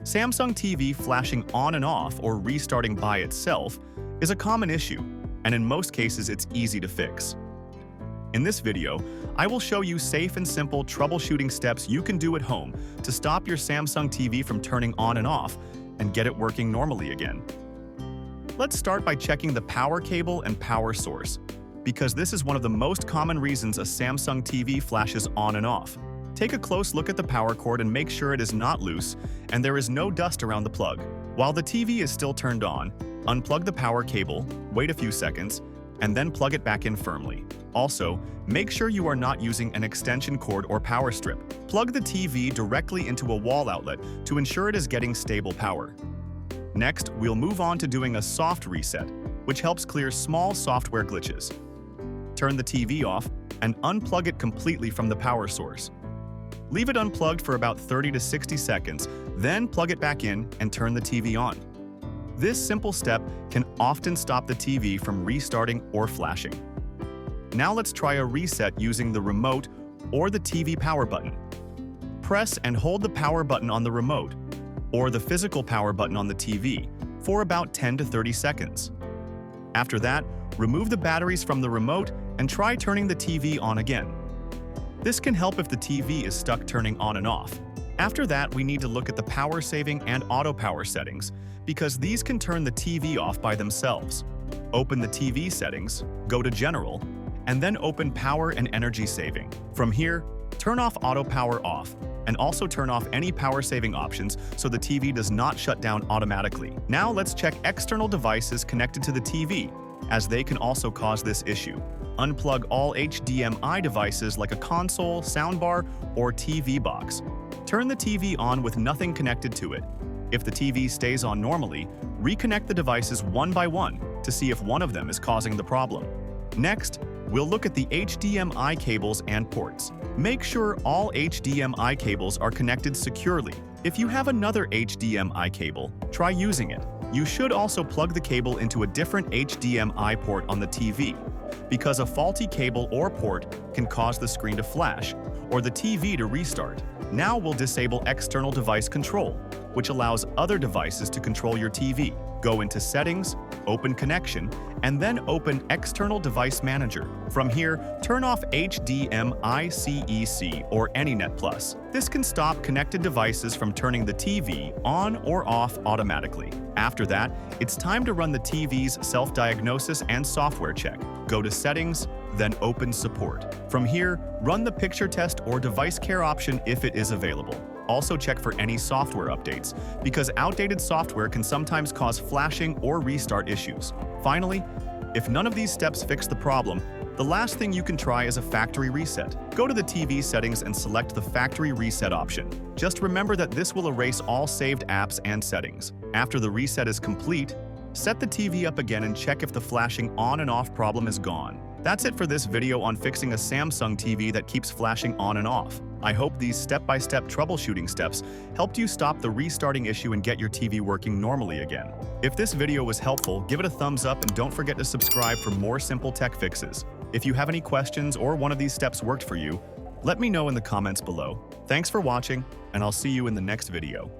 Samsung TV flashing on and off or restarting by itself is a common issue, and in most cases it's easy to fix. In this video, I will show you safe and simple troubleshooting steps you can do at home to stop your Samsung TV from turning on and off and get it working normally again. Let's start by checking the power cable and power source, because this is one of the most common reasons a Samsung TV flashes on and off. Take a close look at the power cord and make sure it is not loose and there is no dust around the plug. While the TV is still turned on, unplug the power cable, wait a few seconds, and then plug it back in firmly. Also, make sure you are not using an extension cord or power strip. Plug the TV directly into a wall outlet to ensure it is getting stable power. Next, we'll move on to doing a soft reset, which helps clear small software glitches. Turn the TV off and unplug it completely from the power source. Leave it unplugged for about 30 to 60 seconds, then plug it back in and turn the TV on. This simple step can often stop the TV from restarting or flashing. Now let's try a reset using the remote or the TV power button. Press and hold the power button on the remote or the physical power button on the TV for about 10 to 30 seconds. After that, remove the batteries from the remote and try turning the TV on again. This can help if the TV is stuck turning on and off. After that, we need to look at the power saving and auto power settings, because these can turn the TV off by themselves. Open the TV settings, go to General, and then open Power and Energy Saving. From here, turn off Auto Power off, and also turn off any power saving options so the TV does not shut down automatically. Now let's check external devices connected to the TV, as they can also cause this issue. Unplug all HDMI devices like a console, soundbar, or TV box. Turn the TV on with nothing connected to it. If the TV stays on normally, reconnect the devices one by one to see if one of them is causing the problem. Next, we'll look at the HDMI cables and ports. Make sure all HDMI cables are connected securely. If you have another HDMI cable, try using it. You should also plug the cable into a different HDMI port on the TV, because a faulty cable or port can cause the screen to flash or the TV to restart. Now we'll disable external device control, which allows other devices to control your TV. Go into Settings, open Connection, and then open External Device Manager. From here, turn off HDMI-CEC or AnyNet Plus. This can stop connected devices from turning the TV on or off automatically. After that, it's time to run the TV's self-diagnosis and software check. Go to Settings, then open Support. From here, run the picture test or device care option if it is available. Also check for any software updates, because outdated software can sometimes cause flashing or restart issues. Finally, if none of these steps fix the problem, the last thing you can try is a factory reset. Go to the TV settings and select the factory reset option. Just remember that this will erase all saved apps and settings. After the reset is complete, set the TV up again and check if the flashing on and off problem is gone. That's it for this video on fixing a Samsung TV that keeps flashing on and off. I hope these step-by-step troubleshooting steps helped you stop the restarting issue and get your TV working normally again. If this video was helpful, give it a thumbs up and don't forget to subscribe for more simple tech fixes. If you have any questions or one of these steps worked for you, let me know in the comments below. Thanks for watching, and I'll see you in the next video.